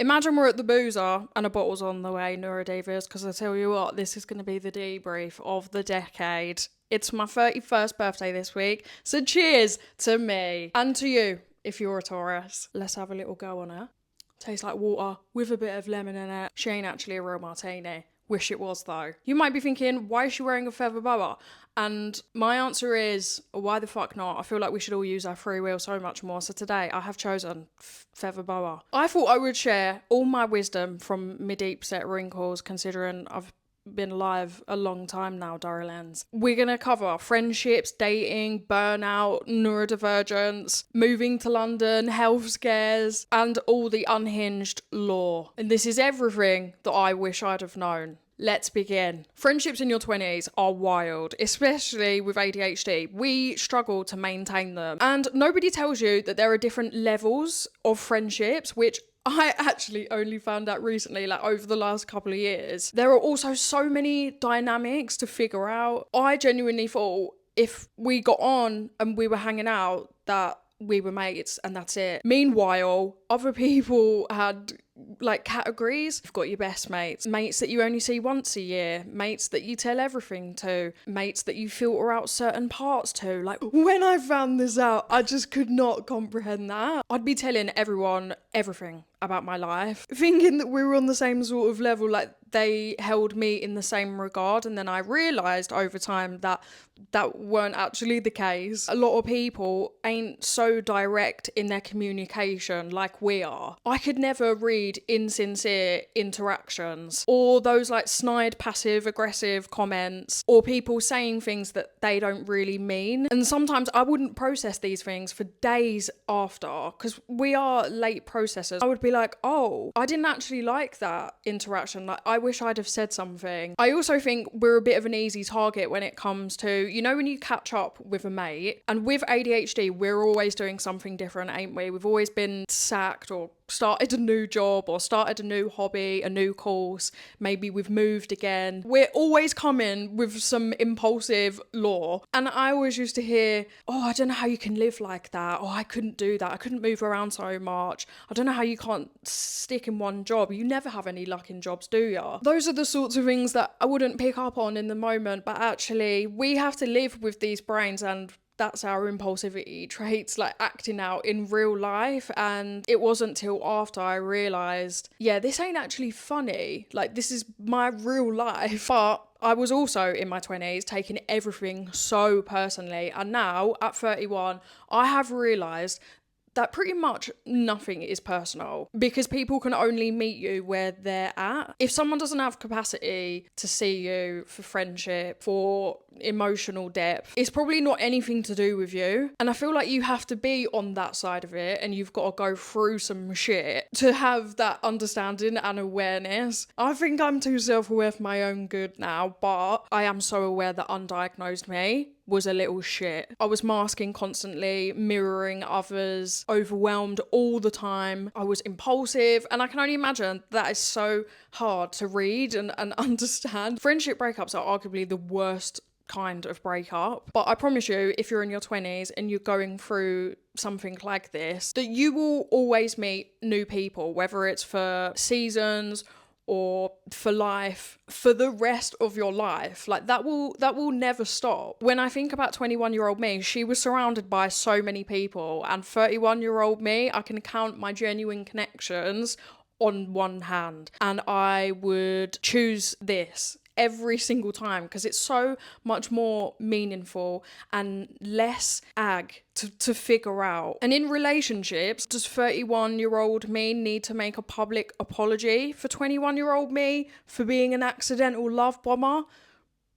Imagine we're at the boozer and a bottle's on the way, neurodivers, because I tell you what, this is going to be the debrief of the decade. It's my 31st birthday this week, so cheers to me and to you if you're a Taurus. Let's have a little go on her. Tastes like water with a bit of lemon in it. She ain't actually a real martini. Wish it was though. You might be thinking, why is she wearing a feather boa? And my answer is, why the fuck not? I feel like we should all use our free will so much more. So today I have chosen feather boa. I thought I would share all my wisdom from my deep set wrinkles, considering I've been alive a long time now, darlings. We're gonna cover friendships, dating, burnout, neurodivergence, moving to London, health scares, and all the unhinged lore. And this is everything that I wish I'd have known. Let's begin. Friendships in your 20s are wild, especially with ADHD. We struggle to maintain them. And nobody tells you that there are different levels of friendships, which I actually only found out recently, like over the last couple of years. There are also so many dynamics to figure out. I genuinely thought if we got on and we were hanging out, that we were mates and that's it. Meanwhile, other people had like categories. You've got your best mates, mates that you only see once a year, mates that you tell everything to, mates that you filter out certain parts to. Like, when I found this out, I just could not comprehend that. I'd be telling everyone everything about my life, thinking that we were on the same sort of level, like they held me in the same regard. And then I realised over time that that weren't actually the case. A lot of people ain't so direct in their communication like we are. I could never read insincere interactions or those like snide passive aggressive comments or people saying things that they don't really mean. And sometimes I wouldn't process these things for days after, because we are late processors. I would be like, oh, I didn't actually like that interaction. Like, I wish I'd have said something. I also think we're a bit of an easy target when it comes to, you know, when you catch up with a mate, and with ADHD, we're always doing something different, ain't we? We've always been sacked or started a new job or started a new hobby, a new course. Maybe we've moved again. We're always coming with some impulsive lore. And I always used to hear, oh, I don't know how you can live like that. Oh, I couldn't do that. I couldn't move around so much. I don't know how you can't stick in one job. You never have any luck in jobs, do you? Those are the sorts of things that I wouldn't pick up on in the moment, but actually we have to live with these brains, and that's our impulsivity traits, like acting out in real life. And it wasn't till after I realised, yeah, this ain't actually funny. Like, this is my real life. But I was also in my 20s taking everything so personally. And now at 31, I have realised that pretty much nothing is personal, because people can only meet you where they're at. If someone doesn't have capacity to see you for friendship, for emotional depth, it's probably not anything to do with you. And I feel like you have to be on that side of it, and you've got to go through some shit to have that understanding and awareness. I think I'm too self-aware for my own good now, but I am so aware that undiagnosed me was a little shit. I was masking constantly, mirroring others, overwhelmed all the time. I was impulsive, and I can only imagine that is so hard to read and understand. Friendship breakups are arguably the worst kind of breakup, but I promise you, if you're in your 20s and you're going through something like this, that you will always meet new people, whether it's for seasons or for life, for the rest of your life. Like, that will never stop. When I think about 21-year-old me, she was surrounded by so many people, and 31-year-old me, I can count my genuine connections on one hand, and I would choose this every single time because it's so much more meaningful and less ag to figure out. And in relationships, does 31-year-old me need to make a public apology for 21-year-old me for being an accidental love bomber?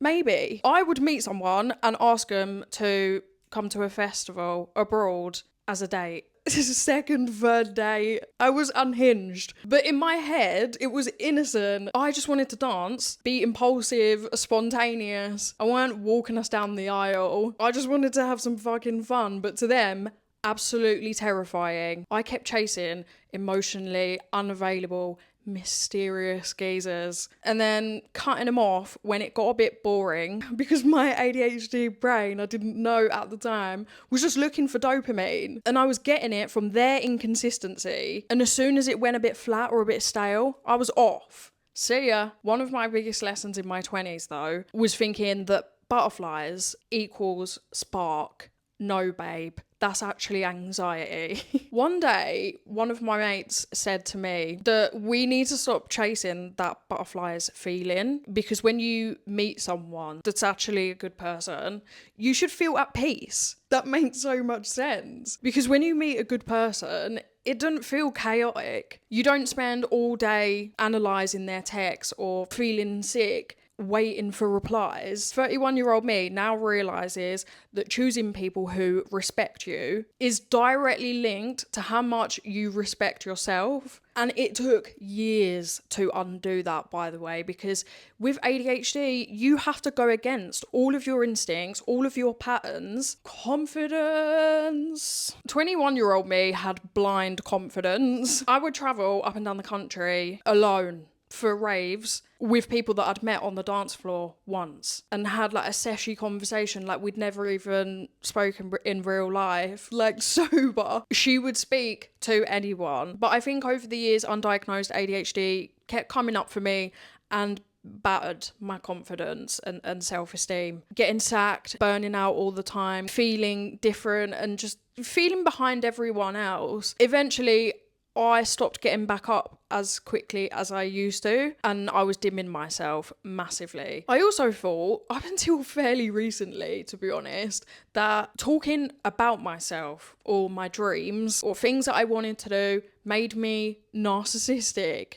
Maybe. I would meet someone and ask them to come to a festival abroad as a date. Second, third day, I was unhinged. But in my head, it was innocent. I just wanted to dance, be impulsive, spontaneous. I weren't walking us down the aisle. I just wanted to have some fucking fun. But to them, absolutely terrifying. I kept chasing emotionally unavailable, mysterious geezers and then cutting them off when it got a bit boring because my ADHD brain, I didn't know at the time, was just looking for dopamine and I was getting it from their inconsistency, and as soon as it went a bit flat or a bit stale, I was off. See ya. One of my biggest lessons in my 20s though was thinking that butterflies equals spark. No, babe, that's actually anxiety. One day, one of my mates said to me that we need to stop chasing that butterflies feeling, because when you meet someone that's actually a good person, you should feel at peace. That makes so much sense. Because when you meet a good person, it doesn't feel chaotic. You don't spend all day analysing their texts or feeling sick waiting for replies. 31-year-old me now realises that choosing people who respect you is directly linked to how much you respect yourself. And it took years to undo that, by the way, because with ADHD, you have to go against all of your instincts, all of your patterns. Confidence. 21-year-old me had blind confidence. I would travel up and down the country alone for raves with people that I'd met on the dance floor once and had like a seshy conversation like we'd never even spoken in real life, like sober. She would speak to anyone. But I think over the years, undiagnosed ADHD kept coming up for me and battered my confidence and self-esteem. Getting sacked, burning out all the time, feeling different and just feeling behind everyone else. Eventually, I stopped getting back up as quickly as I used to, and I was dimming myself massively. I also thought, up until fairly recently, to be honest, that talking about myself or my dreams or things that I wanted to do made me narcissistic.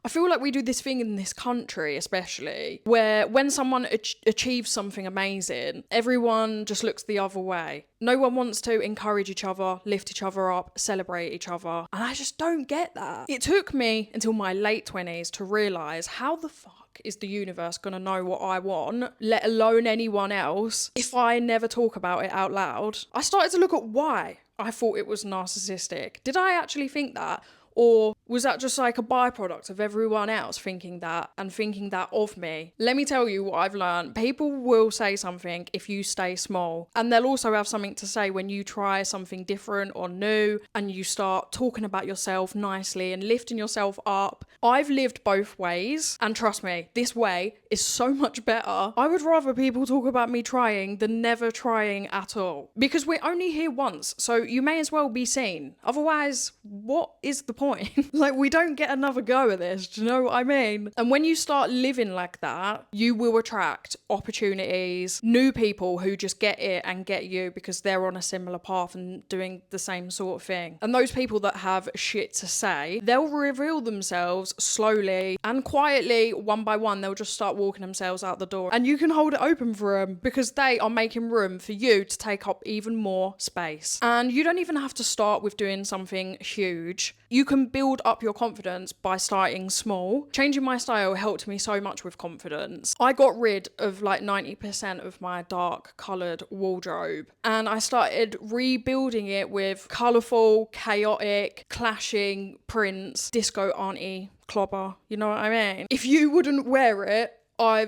I feel like we do this thing in this country, especially, where when someone achieves something amazing, everyone just looks the other way. No one wants to encourage each other, lift each other up, celebrate each other. And I just don't get that. It took me until my late 20s to realise how the fuck is the universe going to know what I want, let alone anyone else, if I never talk about it out loud. I started to look at why I thought it was narcissistic. Did I actually think that? Or was that just like a byproduct of everyone else thinking that and thinking that of me? Let me tell you what I've learned. People will say something if you stay small. And they'll also have something to say when you try something different or new and you start talking about yourself nicely and lifting yourself up. I've lived both ways. And trust me, this way is so much better. I would rather people talk about me trying than never trying at all. Because we're only here once, so you may as well be seen. Otherwise, what is the point? Like, we don't get another go at this, do you know what I mean? And when you start living like that, you will attract opportunities, new people who just get it and get you because they're on a similar path and doing the same sort of thing. And those people that have shit to say, they'll reveal themselves slowly and quietly, one by one. They'll just start walking themselves out the door and you can hold it open for them because they are making room for you to take up even more space. And you don't even have to start with doing something huge. You can build up your confidence by starting small. Changing my style helped me so much with confidence. I got rid of like 90% of my dark coloured wardrobe and I started rebuilding it with colourful, chaotic, clashing prints, disco auntie clobber, you know what I mean? If you wouldn't wear it,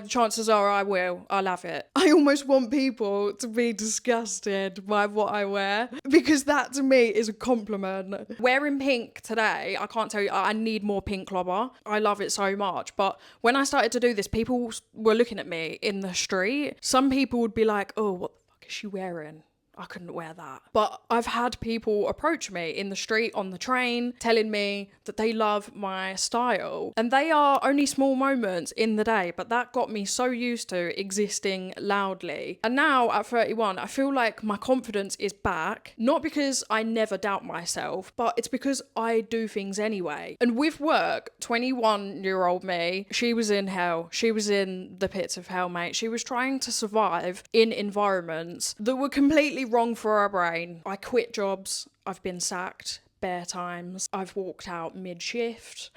chances are I will. I'll have it. I almost want people to be disgusted by what I wear because that to me is a compliment. Wearing pink today, I can't tell you, I need more pink clobber. I love it so much. But when I started to do this, people were looking at me in the street. Some people would be like, oh, what the fuck is she wearing? I couldn't wear that. But I've had people approach me in the street, on the train, telling me that they love my style. And they are only small moments in the day, but that got me so used to existing loudly. And now at 31, I feel like my confidence is back, not because I never doubt myself, but it's because I do things anyway. And with work, 21-year-old me, she was in hell. She was in the pits of hell, mate. She was trying to survive in environments that were completely wrong for our brain. I quit jobs, I've been sacked, bare times I've walked out mid-shift.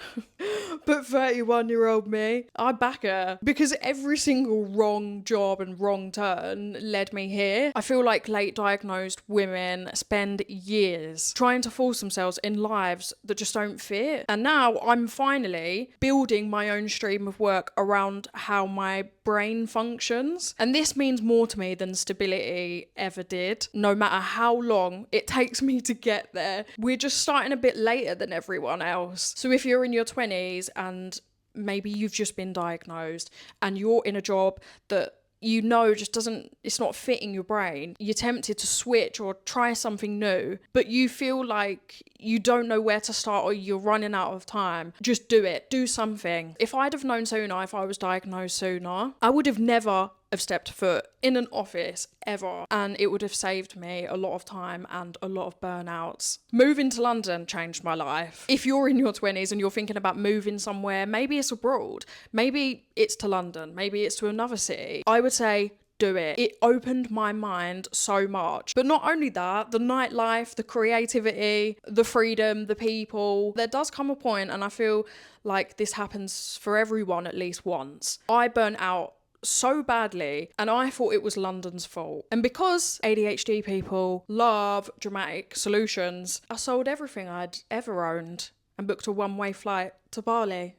But 31-year-old me, I back her, because every single wrong job and wrong turn led me here. I feel like late diagnosed women spend years trying to force themselves in lives that just don't fit. And now I'm finally building my own stream of work around how my brain functions. And this means more to me than stability ever did, no matter how long it takes me to get there. We're just starting a bit later than everyone else. So if you're in your 20s and maybe you've just been diagnosed and you're in a job that just it's not fitting your brain, you're tempted to switch or try something new, but you feel like you don't know where to start or you're running out of time, just do it. Do something. If I'd have known sooner, if I was diagnosed sooner, I would have never have stepped foot in an office ever, and it would have saved me a lot of time and a lot of burnouts. Moving to London changed my life. If you're in your 20s and you're thinking about moving somewhere, maybe it's abroad, maybe it's to London, maybe it's to another city, I would say do it. It opened my mind so much. But not only that, the nightlife, the creativity, the freedom, the people. There does come a point, and I feel like this happens for everyone at least once. I burnt out so badly, and I thought it was London's fault. And because ADHD people love dramatic solutions, I sold everything I'd ever owned and booked a one-way flight to Bali.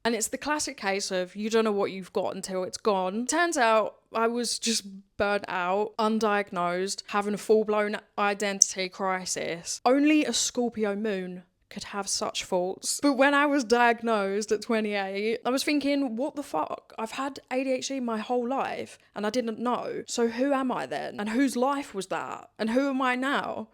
And it's the classic case of you don't know what you've got until it's gone. Turns out I was just burnt out, undiagnosed, having a full-blown identity crisis. Only a Scorpio moon could have such faults. But when I was diagnosed at 28, I was thinking, what the fuck? I've had ADHD my whole life and I didn't know. So who am I then? And whose life was that? And who am I now?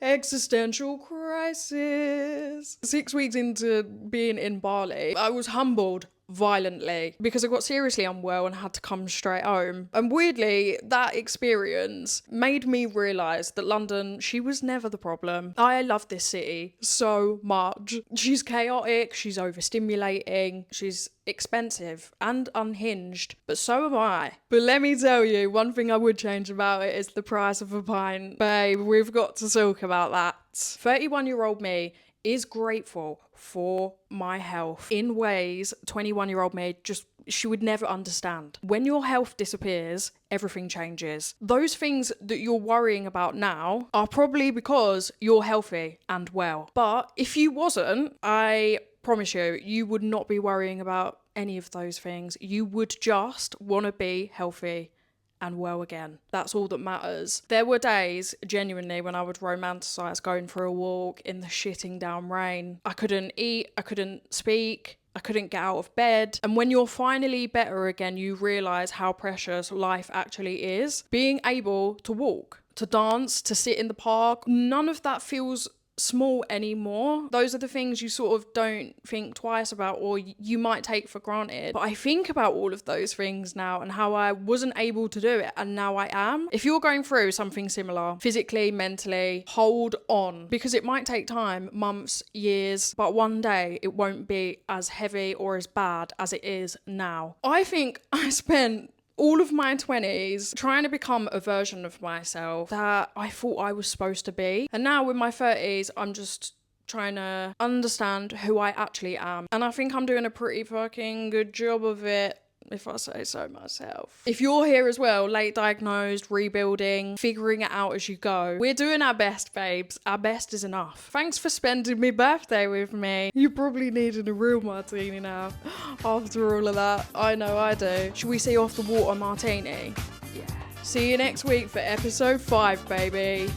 Existential crisis. 6 weeks into being in Bali, I was humbled violently because I got seriously unwell and had to come straight home. And weirdly, that experience made me realise that London, she was never the problem. I love this city so much. She's chaotic, she's overstimulating, she's expensive and unhinged, but so am I. But let me tell you, one thing I would change about it is the price of a pint. Babe, we've got to talk about that. 31-year-old me is grateful for my health in ways 21-year-old me she would never understand. When your health disappears, everything changes. Those things that you're worrying about now are probably because you're healthy and well. But if you wasn't, I promise you would not be worrying about any of those things. You would just want to be healthy and well again. That's all that matters. There were days, genuinely, when I would romanticize going for a walk in the shitting down rain. I couldn't eat, I couldn't speak, I couldn't get out of bed. And when you're finally better again, you realise how precious life actually is. Being able to walk, to dance, to sit in the park, none of that feels small anymore. Those are the things you sort of don't think twice about, or you might take for granted. But I think about all of those things now and how I wasn't able to do it and now I am. If you're going through something similar, physically, mentally, hold on, because it might take time, months, years, but one day it won't be as heavy or as bad as it is now. I think I spent all of my 20s trying to become a version of myself that I thought I was supposed to be. And now with my 30s, I'm just trying to understand who I actually am. And I think I'm doing a pretty fucking good job of it, if I say so myself. If you're here as well, late diagnosed, rebuilding, figuring it out as you go, we're doing our best, babes. Our best is enough. Thanks for spending my birthday with me. You probably needed a real martini now after all of that. I know I do. Should we see off the water martini? Yeah. See you next week for episode 5, baby.